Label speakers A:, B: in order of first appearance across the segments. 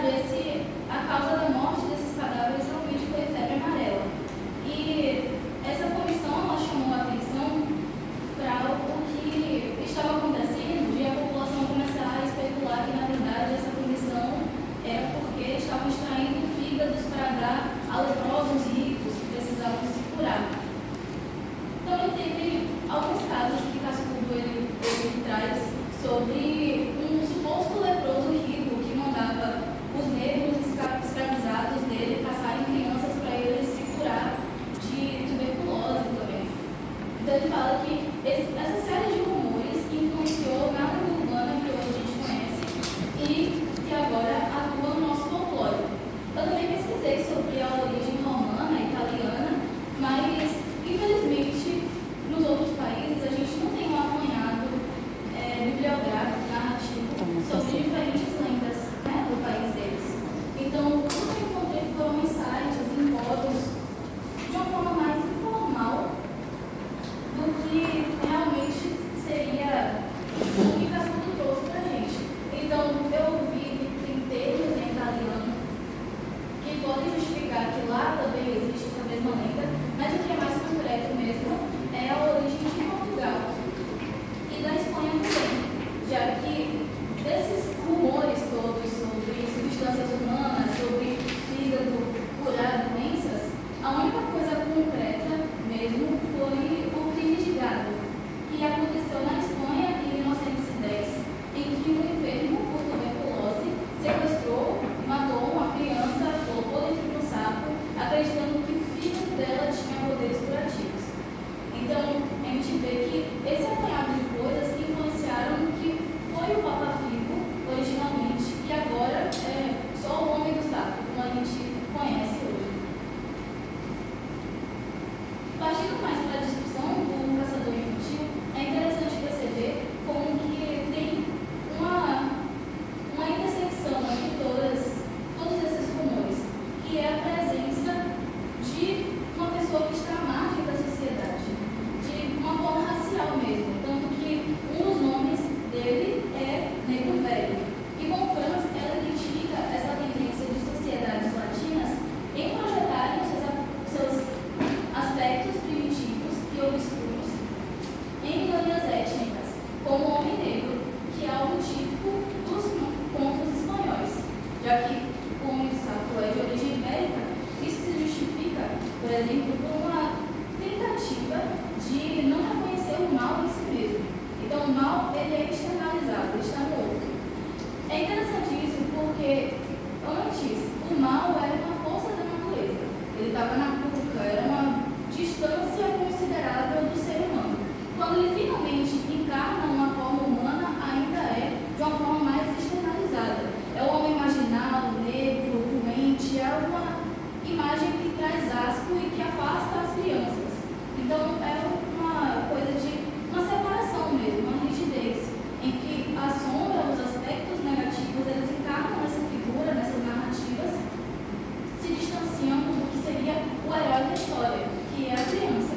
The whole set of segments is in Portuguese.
A: ver se a causa da morte desses cadáveres realmente foi febre amarela. E essa comissão ela chamou a atenção para algo que estava acontecendo de a população começar a especular que, na verdade, essa comissão era porque estavam extraindo fígados para dar a leprosos ricos que precisavam se curar. Então, teve alguns casos que Cascudo ele traz sobre um suposto leproso rico que mandava os negros escravizados dele caçarem crianças para eles se curar de tuberculose também. Então, ele fala que essa série de rumores influenciou na lenda urbana que hoje a gente conhece e que agora atua no nosso folclore. Eu também pesquisei sobre a origem romana e italiana, mas, infelizmente, nos outros países a gente não tem um apanhado bibliográfico, narrativo, sobre diferentes lendas, né, do país deles. Então, tudo que eu encontrei foram em sites, em fóruns, de uma forma mais informal do que realmente seria o que Cascudo trouxe para a gente. Então, eu vi que tem termos em italiano que podem justificar que lá também existe essa mesma lenda, mas o que é mais concreto mesmo é a origem de Portugal e da Espanha também, já que desses rumores todos sobre substâncias humanas, sobre fígado, curar doenças, a única coisa concreta mesmo foi o crime de gado, que aconteceu na Espanha em 1910, em que um enfermo por tuberculose sequestrou e matou uma criança, colocou dentro de um saco, acreditando que o fígado dela tinha poderes curativos. Então, a gente vê que esse apanhado de coisas influenciaram no que foi o Papa Figo originalmente e agora é só o homem do saco, como a gente conhece hoje. Partindo mais para a discussão do caçador infantil, é interessante perceber como que tem uma intersecção entre todos esses rumores, que é a presença de uma pessoa que está à margem da sociedade, de uma forma racial mesmo, tanto que um dos nomes dele é Negro Velho. E von Franz, ela identifica essa tendência de sociedades latinas em projetarem seus aspectos primitivos e obscuros em minorias étnicas, como o homem negro, que é algo típico dos contos espanhóis, já que o homem de saco é de origem ibérica. Isso se justifica, por exemplo, por uma tentativa de não reconhecer o mal em si mesmo. Então, o mal ele é externalizado, ele está no outro. É interessante isso porque antes o mal era uma força da natureza, ele estava na cuca, era uma distância considerável do ser humano. Quando ele finalmente encarna uma forma humana, ainda é de uma forma mais externalizada. É o homem marginal, negro, doente, é uma imagem que traz asco e que afasta as crianças. Então é uma coisa de uma separação mesmo, uma rigidez, em que a sombra, os aspectos negativos, eles encarnam essa figura, nessas narrativas, se distanciando do que seria o herói da história, que é a criança.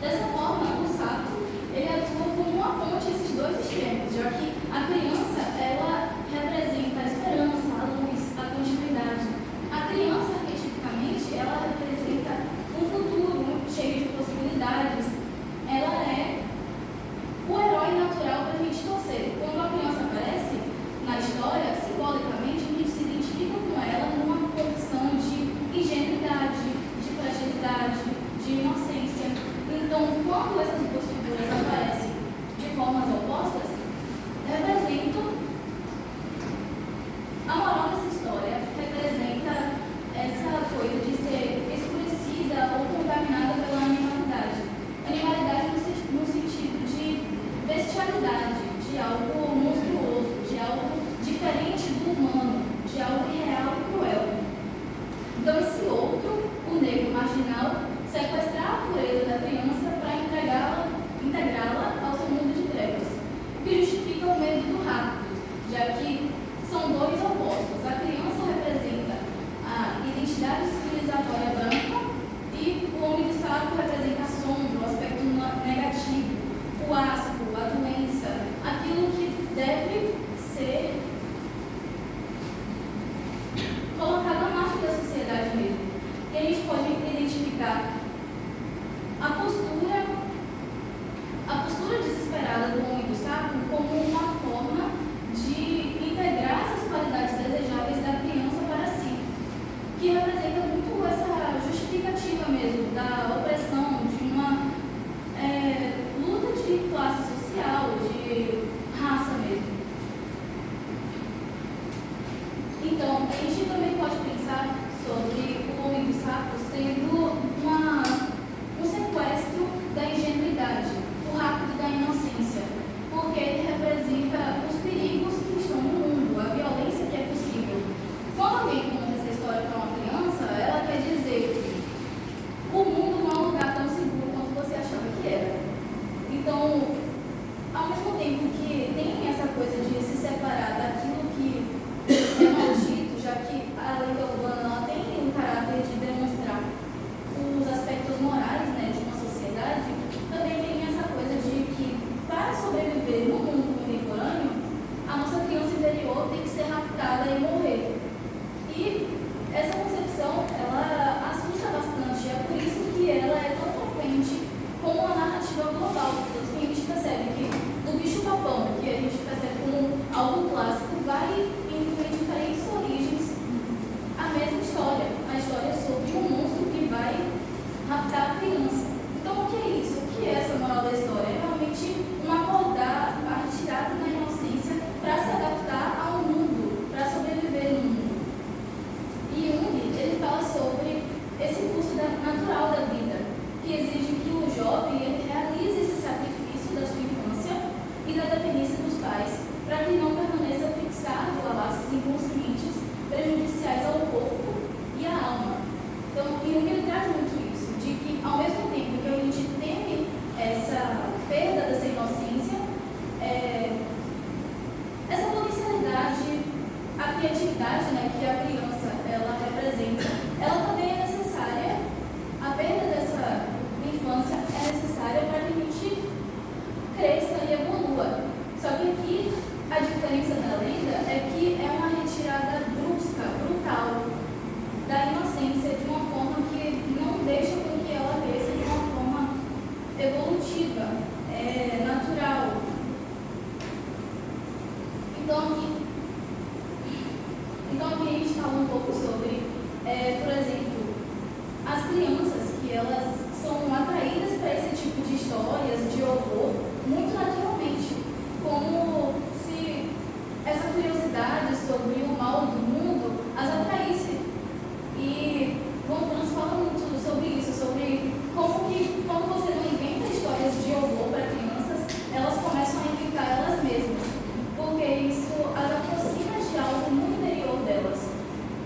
A: Dessa forma, o saco, ele atua como uma ponte esses dois extremos, já que a criança, ela representa a esperança, a luz, a continuidade. A criança, arquetipicamente, ela representa um futuro cheio de possibilidades. Ela é o herói natural para a gente torcer. Quando a criança aparece na história, simbolicamente, a gente se identifica com ela numa posição de ingenuidade, de fragilidade, de inocência. Então, quando essas duas figuras aparecem de formas opostas, representam a moral dessa história, representa essa coisa de ser escurecida ou contaminada pela animalidade. Animalidade no sentido de bestialidade, de algo monstruoso, de algo diferente do humano, de algo irreal e cruel. Então, esse outro, o negro marginal, sequestrar a pureza da criança para integrá-la ao seu mundo de trevas, o que justifica o medo do rápido, já que são dois opostos. A criança representa a identidade civilizatória branca e o homem de saco representa a sombra, o aspecto negativo, o asco, a doença, aquilo que deve ser explicar a postura desesperada do homem do saco como uma forma de integrar essas qualidades desejáveis da criança para si, que representa muito essa justificativa mesmo da opressão, de uma luta de classe social, de raça mesmo. Então, a gente também pode pensar sobre o homem do saco sendo um sequestro da ingenuidade, o rapto da inocência, porque ele representa os perigos que estão no mundo, a violência que é possível. Quando alguém conta essa história para uma criança, ela quer dizer que o mundo não é um lugar tão seguro quanto você achava que era. Então, ao mesmo tempo que tem essa coisa de se separar daquilo que é maldito, já que a lenda urbana ela tem um caráter de demonstrar os aspectos morais, né, de uma sociedade, também tem essa coisa de que, para sobreviver no mundo contemporâneo, a nossa criança interior tem que ser raptada e morrer. E essa concepção, ela assusta bastante, é por isso que ela é tão frequente como uma narrativa global. Então, a gente percebe que o bicho-papão, que a gente percebe como algo clássico, vai incluir diferentes origens a mesma história, a história sobre um monstro que vai raptar a criança. Então, o que é isso? O que é essa moral da história? É realmente um acordar, a retirada da inocência para se adaptar ao mundo, para sobreviver no mundo. E Jung, ele fala sobre esse curso natural da vida, que exige que o jovem ele realize esse sacrifício da sua infância e da dependência dos pais, para que não permaneça fixado a laços inconscientes prejudiciais ao corpo e à alma. Então, Jung ele traz muito isso, de que ao mesmo tempo que a gente teme essa perda dessa inocência, essa potencialidade, a criatividade, né, que a criança ela representa, ela também é necessária. A perda dessa infância é necessária para que a gente cresça e evolua. Só que aqui a diferença da lenda é que é uma retirada brusca, brutal, da inocência de uma forma que não deixa com que ela cresça de uma forma evolutiva, natural. Então aqui a gente fala um pouco sobre, por exemplo, as crianças que elas são atraídas para esse tipo de histórias, de horror, muito naturalmente, como se essa curiosidade sobre o mal do mundo as atraísse. E Von Franz fala muito sobre isso, sobre como que quando você não inventa histórias de horror para crianças, elas começam a inventar elas mesmas, porque isso as aproxima de algo no interior delas.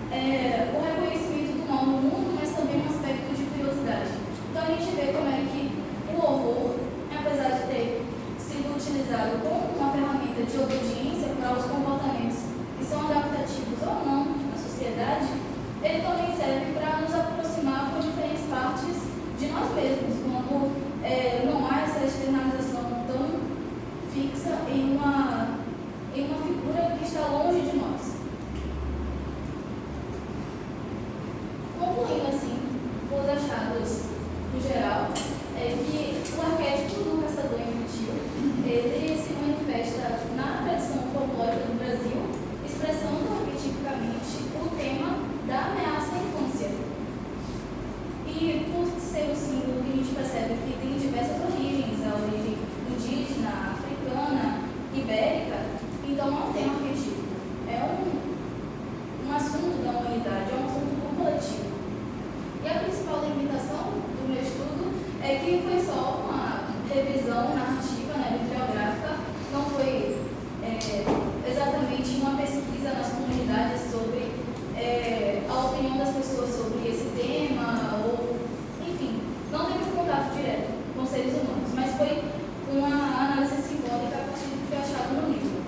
A: O reconhecimento do mal no mundo, mas também um aspecto de curiosidade. Então a gente vê como é que o horror, apesar de ter sido utilizado como uma ferramenta de obediência para os comportamentos que são adaptativos ou não na sociedade, ele também serve para nos aproximar com diferentes partes de nós mesmos, quando não há essa externalização tão fixa em uma figura que está longe de nós. Concluindo assim, os achados no geral, é que o arquétipo do caçador infantil, ele se manifesta na tradição folclórica do Brasil, expressando arquetipicamente o tema da ameaça à infância. E por ser um símbolo que a gente percebe que tem diversas origens, a origem indígena, africana, ibérica, então não tem um arquetipo. É um assunto da humanidade, é um assunto do coletivo. E a principal limitação do meu estudo é que foi só uma revisão narrativa, né, bibliográfica, não foi exatamente uma pesquisa nas comunidades sobre a opinião das pessoas sobre esse tema, ou, enfim, não teve contato direto com seres humanos, mas foi uma análise simbólica a partir do que foi achado no livro.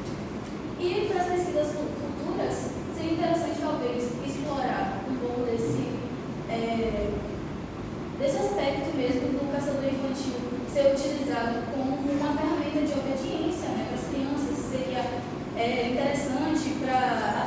A: E para as pesquisas futuras, seria interessante talvez explorar um pouco desse aspecto mesmo do caçador infantil ser utilizado como uma ferramenta de obediência, né, para as crianças. Seria interessante para